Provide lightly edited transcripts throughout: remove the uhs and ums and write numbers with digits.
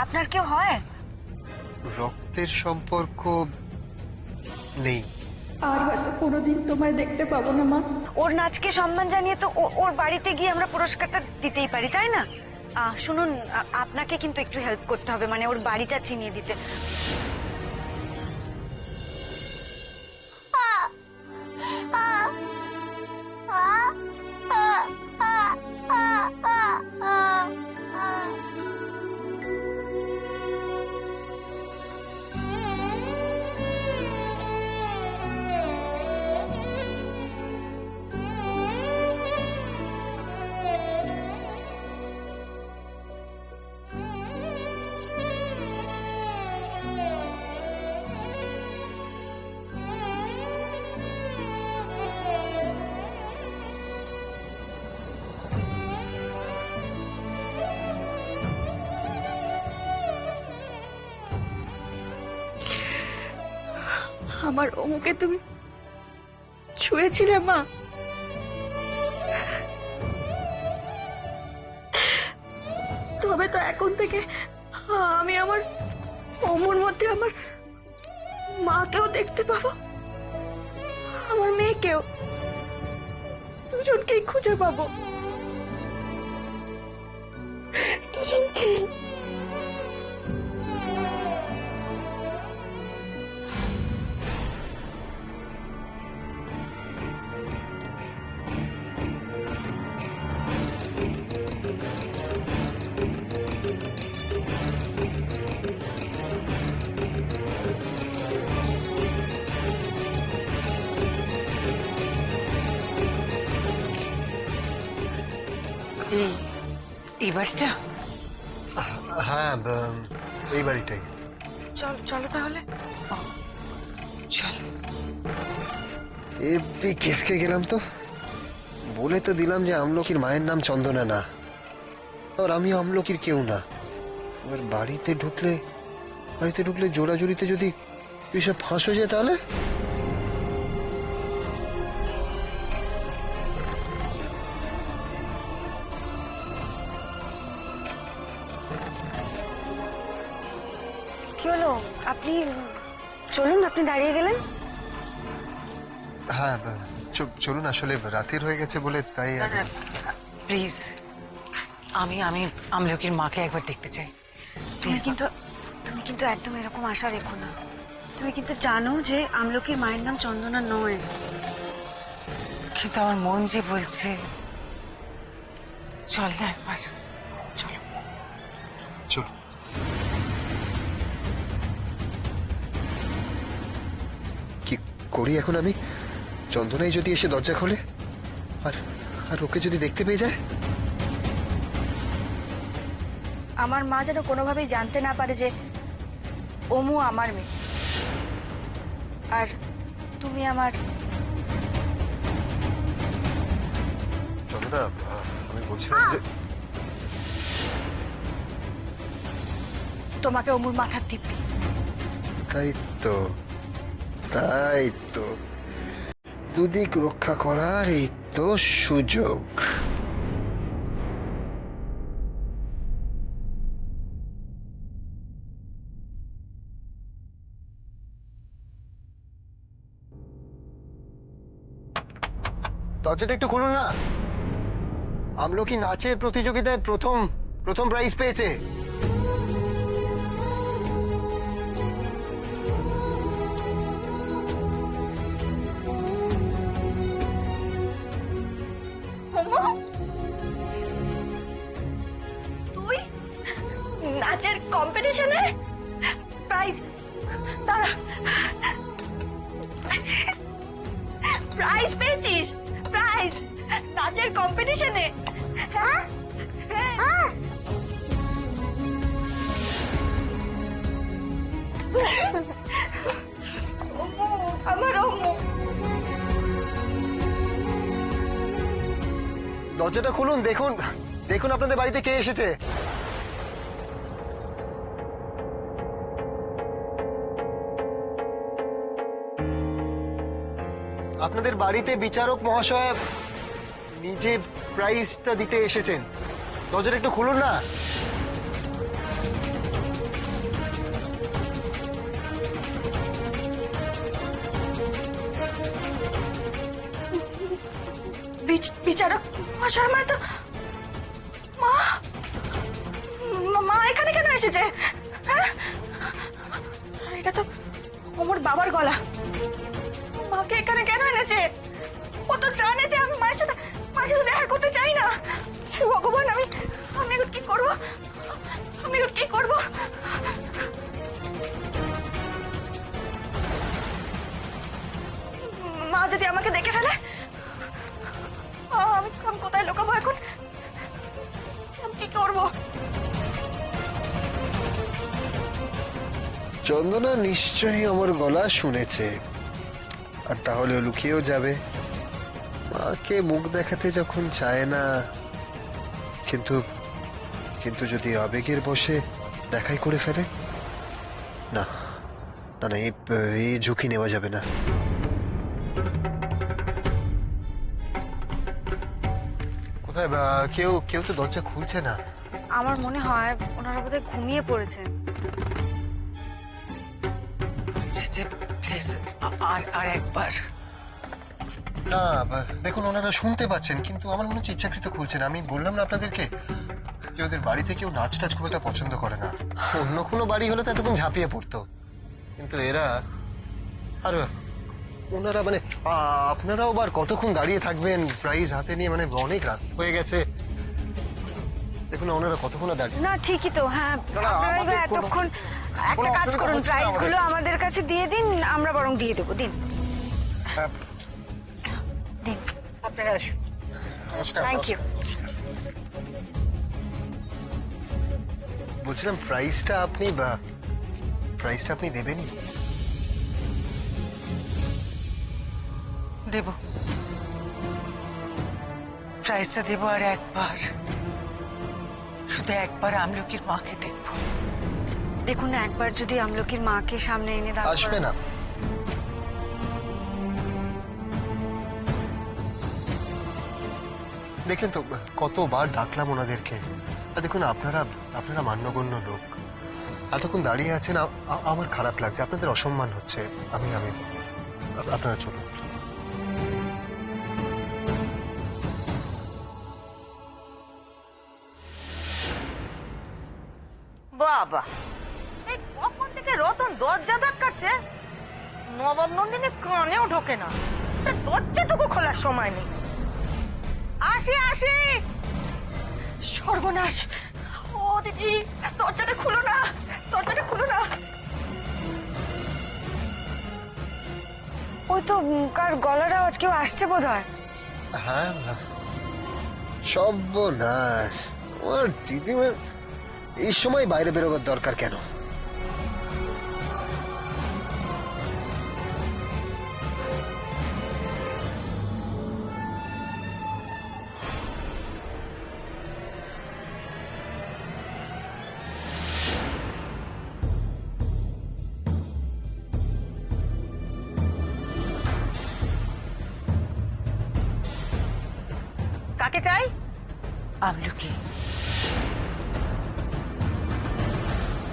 আপনার কেউ হয়? রক্তের সম্পর্ক নেই। আর হয়তো কোনোদিন তোমায় দেখতে পাবো না মা। ওর নাচকে সম্মান জানিয়ে তো ওর বাড়িতে গিয়ে আমরা পুরস্কারটা দিতেই পারি, তাই না? শুনুন, আপনাকে কিন্তু একটু হেল্প করতে হবে, মানে ওর বাড়িটা চিনিয়ে দিতে। আমার অমুকে তুমি ছুঁয়েছিলে মা? তবে তো এখন থেকে আমি আমার অমুর মধ্যে আমার মাকেও দেখতে পাবো, আমার মেয়েকেও, দুজনকেই খুঁজে পাবো, দুজনকেই। এই বাড়িটা? হ্যাঁ, এই বাড়িটাই। চলো তাহলে। চল। এ কেসকে গেলাম তো, বলে তো দিলাম যে আমলকির মায়ের নাম চন্দনা না, আর আমি আমলকির কেউ না। এবার বাড়িতে ঢুকলে জোড়াজুড়িতে যদি এসব ফাঁস হয়ে যায় তাহলে? কি হলো? আপনি চলুন, আপনি দাঁড়িয়ে গেলেন। হ্যাঁ, চলুন, আসলে রাতের হয়ে গেছে বলে তাই। প্লিজ, আমি আমলকির মাকে একবার দেখতে চাই। তুমি কিন্তু একদম এরকম আশা রেখো না। তুমি কিন্তু জানো যে আমলকির মায়ের নাম চন্দনা নয়। কিন্তু আমার মন যে বলছে চল না একবার, চলো। চলুন। কি করি এখন আমি? চন্দনাই যদি এসে দরজা খোলে আর ওকে যদি দেখতে পেয়ে যায়? আমার মা যেন কোনোভাবেই জানতে না পারে যে অমু আমার মেয়ে আর তুমি আমার। চন্দনা, আমি বলছিলাম যে তোমাকে অমুর মাথার দিব্যি। তাই তো দুদিক রক্ষা করার এই তো সুযোগ। দরজাটা একটু খুলুন না। আমলকি নাচের প্রতিযোগিতায় প্রথম প্রাইজ পেয়েছে। তুই নাচের কম্পিটিশনে প্রাইজ? দাঁড়া, প্রাইজ পেয়েছিস? প্রাইজ নাচের কম্পিটিশনে? হ্যাঁ, হ্যাঁ। আমার অমু। দরজাটা খুলুন, দেখুন আপনাদের বাড়িতে কে এসেছে। আপনাদের বাড়িতে বিচারক মহাশয় নিজে প্রাইজটা দিতে এসেছেন। দরজাটা একটু খুলুন না। বিচারক মশাই, মানে তো মা মা এখানে কেন এসেছে? হ্যাঁ, আর এটা তো ওমর বাবার গলা। মাকে এখানে কেন এনেছে? ও তো জানে যে আমি মায়ের সাথে দেখা করতে চাই না। হে ভগবান, আমি এখন কি করব? আমি এখন কি করব? মা যদি আমাকে দেখে ফেলে, আমি কোথায় লুকাবো এখন? আমি কি করব? চন্দনা নিশ্চয়ই আমার গলা শুনেছে, আর তাহলে ও লুকিয়েও যাবে। মাকে মুখ দেখাতে যখন চায় না, কিন্তু কিন্তু যদি আবেগের বশে দেখাই করে ফেলে, না না না, এই ঝুঁকি নেওয়া যাবে না। কোথায় কেউ কেউ তো দরজা খুলছে না। আমার মনে হয় ওনারা বোধহয় ঘুমিয়ে পড়েছেন। বলছি যে প্লিজ আর একবার। না দেখুন, ওনারা শুনতে পাচ্ছেন, কিন্তু আমার মনে হচ্ছে ইচ্ছাকৃত খুলছে না। আমি বললাম না আপনাদেরকে যে ওদের বাড়িতে কেউ নাচ টাচ খুব একটা পছন্দ করে না। অন্য কোনো বাড়ি হলে তো এতক্ষণ ঝাঁপিয়ে পড়তো, কিন্তু এরা আর ওনারা মানে আপনারাও বার কতক্ষণ দাঁড়িয়ে থাকবেন প্রাইজ হাতে নিয়ে, মানে অনেক রাত হয়ে গেছে। দেখুন ওনারা কতক্ষণ দাঁড়িয়ে। না ঠিকই তো, হ্যাঁ আপনারা এবার এতক্ষণ একটা কাজ করুন, প্রাইস গুলো আমাদের কাছে দিয়ে দিন, আমরা বরং দিয়ে দেবো। দিন দিন, আপনারা আসুন। Thank you. বলছিলাম প্রাইসটা আপনি দেবেনই? দেব, প্রাইজটা দেবো, আর একবার, শুধু একবার আমলকির মাকে দেখবো। দেখুন না, একবার যদি আমলকির মাকে সামনে এনে দাঁড় আসবে না? দেখলেন তো কতবার ডাকলাম ওনাদেরকে। আর দেখুন আপনারা মান্যগণ্য লোক, এতক্ষণ দাঁড়িয়ে আছেন, আমার খারাপ লাগছে, আপনাদের অসম্মান হচ্ছে। আমি আপনারা চলুন। বাবা, এই কখন থেকে রতন দরজা ধাক্কাচ্ছে, নবাব নন্দিনী কানেও ঢোকে না, দরজাটুকু খোলার সময় নেই। আসি আসি। সর্বনাশ! ও দিদি, দরজাটা খুলো না, দরজাটা খুলো না। ওই তো কার গলার আওয়াজ, কেউ আসছে বোধ হয়। হ্যাঁ, সর্বনাশ! আমার দিদিমা এই সময় বাইরে বেরোবার দরকার কেন? কাকে চাই? আমলকি,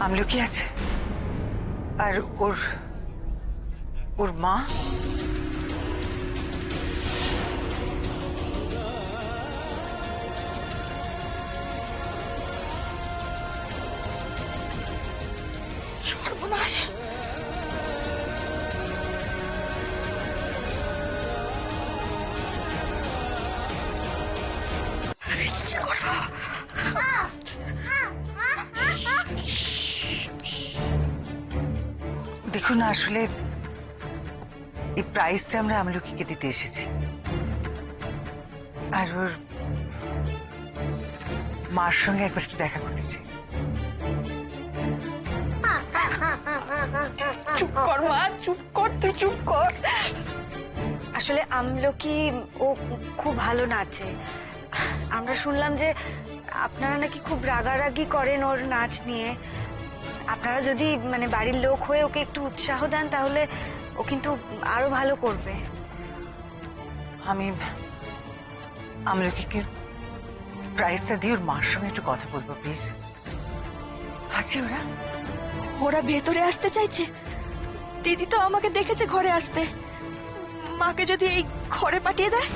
আমলকি আছে, আর ওর মা। সর্বনাশ! কি করবো? দেখুন, আসলে এই প্রাইজটা আমরা আমলকিকে দিতে এসেছি, আর ওর মার সঙ্গে একবার একটু দেখা করতে চাই। চুপ কর মা, চুপ কর, তুই চুপ কর। আসলে আমলকি ও খুব ভালো নাচে। আমরা শুনলাম যে আপনারা নাকি খুব রাগারাগি করেন ওর নাচ নিয়ে। আপনারা যদি মানে বাড়ির লোক হয়ে ওকে একটু উৎসাহ দেন, তাহলে ও কিন্তু আরো ভালো করবে। আমি আমলকিকে প্রাইজটা দিয়ে ওর মার সঙ্গে একটু কথা বলবো, প্লিজ। আছে ওরা? ওরা ভেতরে আসতে চাইছে। দিদি তো আমাকে দেখেছে ঘরে আসতে। মাকে যদি এই ঘরে পাঠিয়ে দেয়।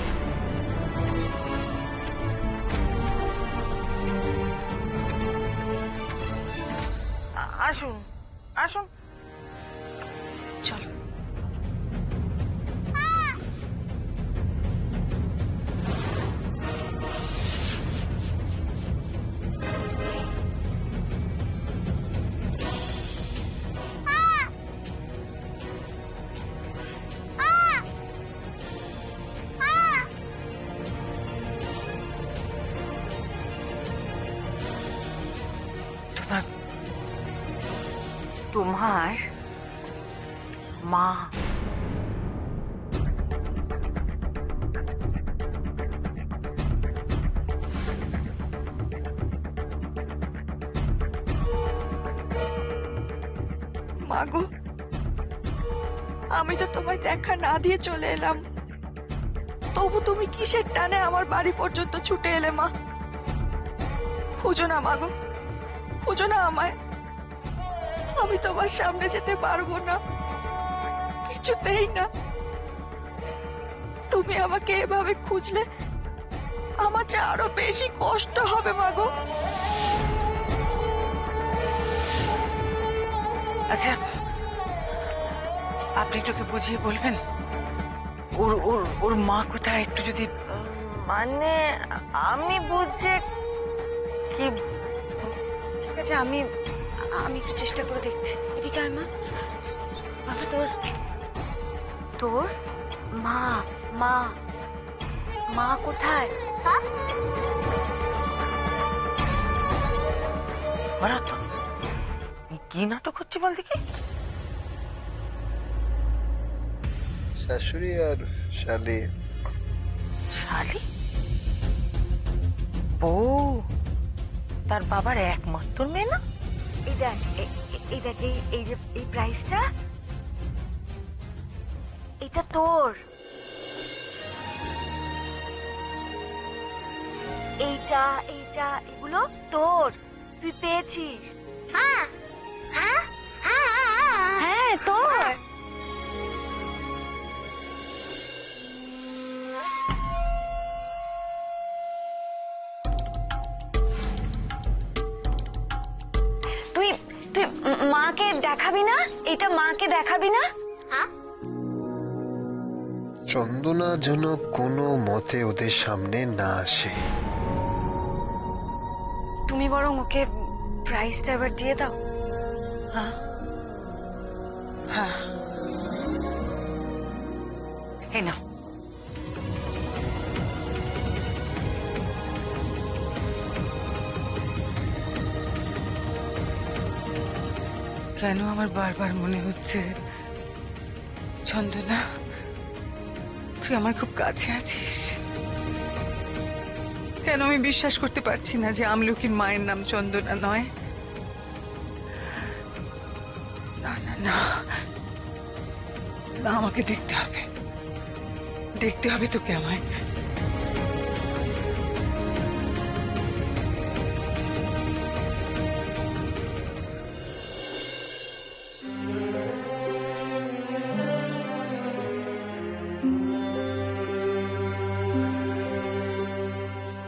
আসুন আসুন। চলো। তোমার তোমার মা মাগো, আমি তো তোমায় দেখা না দিয়ে চলে এলাম, তবু তুমি কিসের টানে আমার বাড়ি পর্যন্ত ছুটে এলে মা? খুঁজো না মাগো, খুঁজো না আমায়। আমি তোমার সামনে যেতে পারবো না, কিছুতেই না। তুমি আমাকে এভাবে খুঁজলে আমার যে আরো বেশি কষ্ট হবে মাগো। আচ্ছা, আপনি একটু ওকে বুঝিয়ে বলবেন ওর ওর ওর মা কোথায়, একটু যদি। মানে আমি বুঝছি কি। ঠিক আছে, আমি একটু চেষ্টা করে দেখছি। এদিকে আয় মা। বাবা, তোর তোর মা মা মা কোথায়? ওরা তো কি নাটক হচ্ছে বল দেখি। শাশুড়ি আর শালি। শালি? বউ তার বাবার একমাত্র মেয়ে না? এই দেখ, এই দেখ, এই যে এই প্রাইসটা, এটা তোর। এইটা এগুলো তোর, তুই পেয়েছিস। হ্যাঁ তোর। তুই তুই মাকে দেখাবি না? এটা মাকে দেখাবি না? চন্দনা যেন কোনো মতে ওদের সামনে না আসে। তুমি বরং ওকে প্রাইসটা এবার দিয়ে দাও। হ্যাঁ, এই নাও। কেন আমার বারবার মনে হচ্ছে চন্দনা তুই আমার খুব কাছে আছিস। কেন আমি বিশ্বাস করতে পারছি না যে আমলকির মায়ের নাম চন্দনা নয়। না না না না, আমাকে দেখতে হবে তোকে আমায়।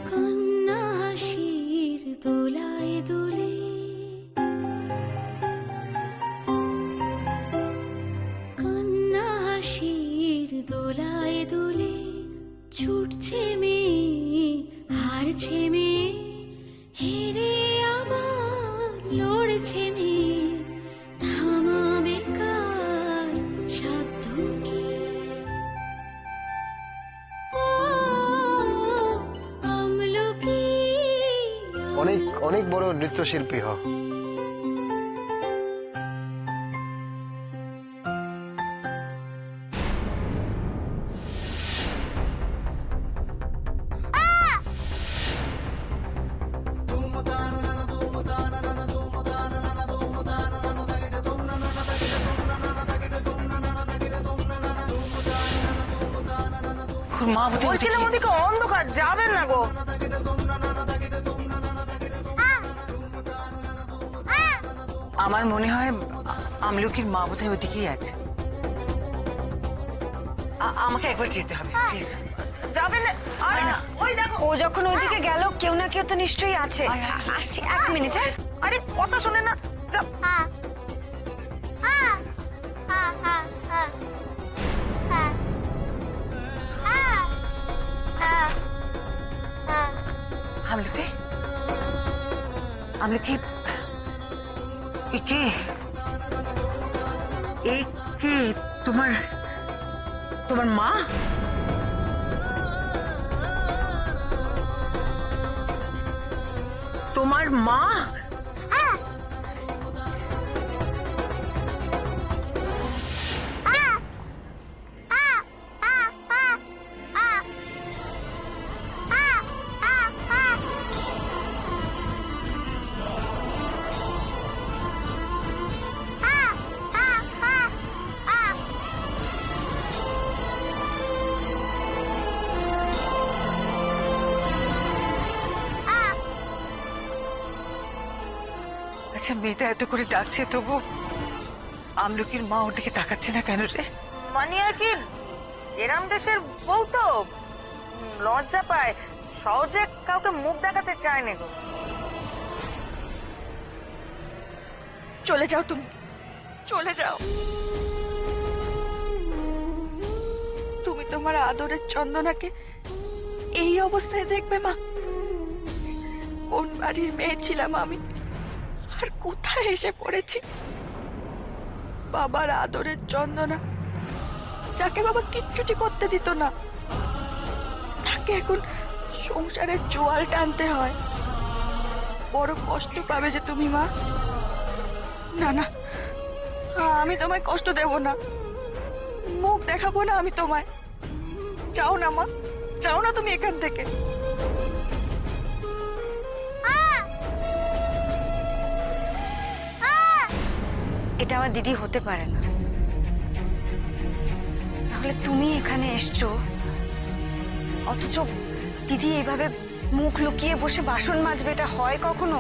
কন্যা হাসির দোলায় দোলে, কন্যা হাসির দোলায় দোলে, ছুটছে মেয়ে হারছে মেয়ে, হেরে আবার লড়ছে মেয়ে, থামাবে কার সাধ্য কি? ও আমলকি, অনেক অনেক বড় নৃত্যশিল্পী হ। ওর মা বোধহয় বলছিলাম ওদিকে অন্ধকার, যাবেন না গো। আমার মনে হয় আমলকির মা বোধহয় ওদিকেই আছে। আমাকে একবার যেতে হবে প্লিজ। যাবেন না? আরে না, ওই দেখো। ও যখন ওইদিকে গেল, কেউ না কেউ তো নিশ্চয়ই আছে। আসছি, 1 মিনিট। হ্যাঁ, আরে কথা শোনে না। যা। আমলকি এ কে? এ কে? তোমার তোমার মা? তোমার মা? আচ্ছা, মেয়েটা এত করে ডাকছে তবু আমলকির মা ওর দিকে তাকাচ্ছে না কেন রে? মানে আর কি, এরাম দেশের বউ তো লজ্জা পায়, সহজে কাউকে মুখ দেখাতে চায় না গো। চলে যাও তুমি, চলে যাও। তুমি তোমার আদরের চন্দনাকে এই অবস্থায় দেখবে মা? কোন বাড়ির মেয়ে ছিলাম আমি, আর কোথায় এসে পড়েছি? বাবার আদরের চন্দনা, যাকে বাবা কিচ্ছুটি করতে দিত না, তাকে এখন সংসারের জোয়াল টানতে হয়। বড় কষ্ট পাবে যে তুমি মা। না না, আমি তোমায় কষ্ট দেব না, মুখ দেখাবো না আমি তোমায়। যাও না মা, যাও না তুমি এখান থেকে। এটা আমার দিদি হতে পারে না। তাহলে তুমি এখানে এসছো, অথচ দিদি এইভাবে মুখ লুকিয়ে বসে বাসন মাজবে, এটা হয় কখনো?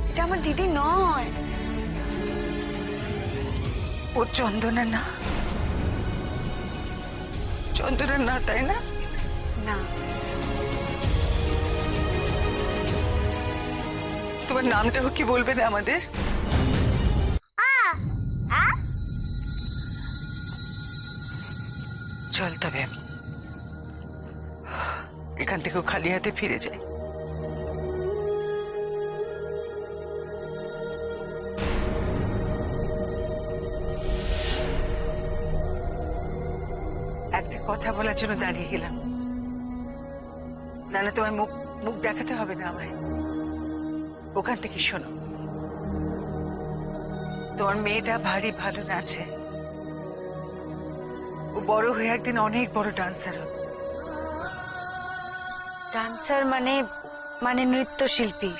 এটা আমার দিদি নয়। ও চন্দনা না? চন্দনা না, তাই না? না, তোমার নামটাও কি বলবে না আমাদের? চল তবে এখান থেকেও খালি হাতে ফিরে যাই। একটা কথা বলার জন্য দাঁড়িয়ে গেলাম, না না তোমার মুখ মুখ দেখাতে হবে না আমায়। ওখান থেকে শোনো, তোমার মেয়েটা ভারী ভালো নাচে। ও বড় হয়ে একদিন অনেক বড় ডান্সার হবে। ডান্সার মানে মানে নৃত্যশিল্পী,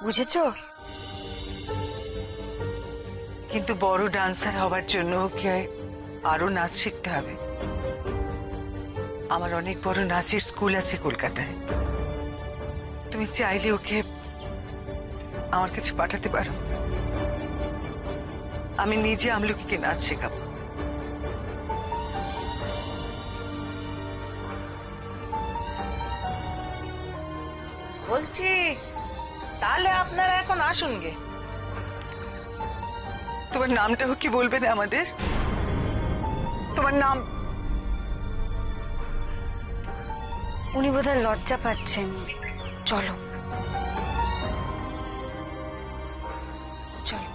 বুঝেছো? কিন্তু বড় ডান্সার হওয়ার জন্য ওকে আরো নাচ শিখতে হবে। আমার অনেক বড় নাচের স্কুল আছে কলকাতায়, তুমি চাইলে ওকে আমার কাছে পাঠাতে পারো। আমি নিজে আমলকিকে নাচ শেখাবো। বলছি তাহলে আপনারা এখন আসুন গে। তোমার নামটাও কি বলবে না আমাদের? তোমার নাম? উনি বোধহয় লজ্জা পাচ্ছেন। চলো চলো।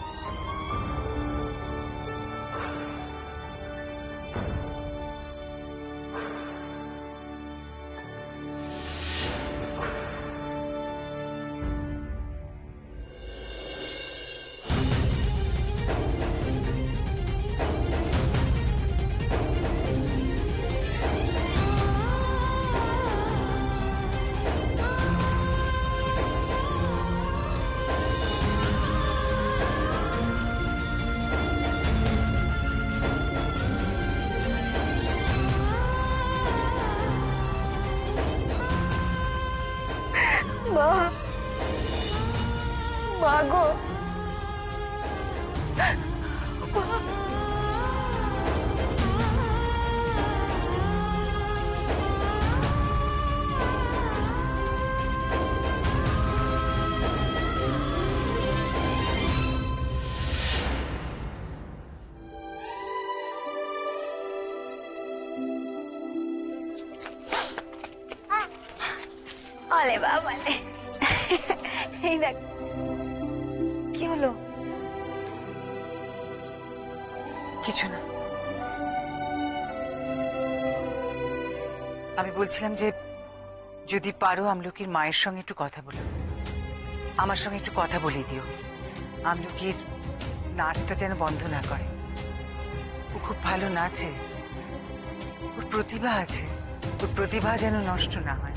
মা, মা গো, ওলে বাবা লে। দেখ কি হলো? কিছু না। আমি বলছিলাম যে যদি পারো আমলকির মায়ের সঙ্গে একটু কথা বলো, আমার সঙ্গে একটু কথা বলিয়ে দিও। আমলকির নাচটা যেন বন্ধ না করে। ও খুব ভালো নাচে, ওর প্রতিভা আছে, ওর প্রতিভা যেন নষ্ট না হয়।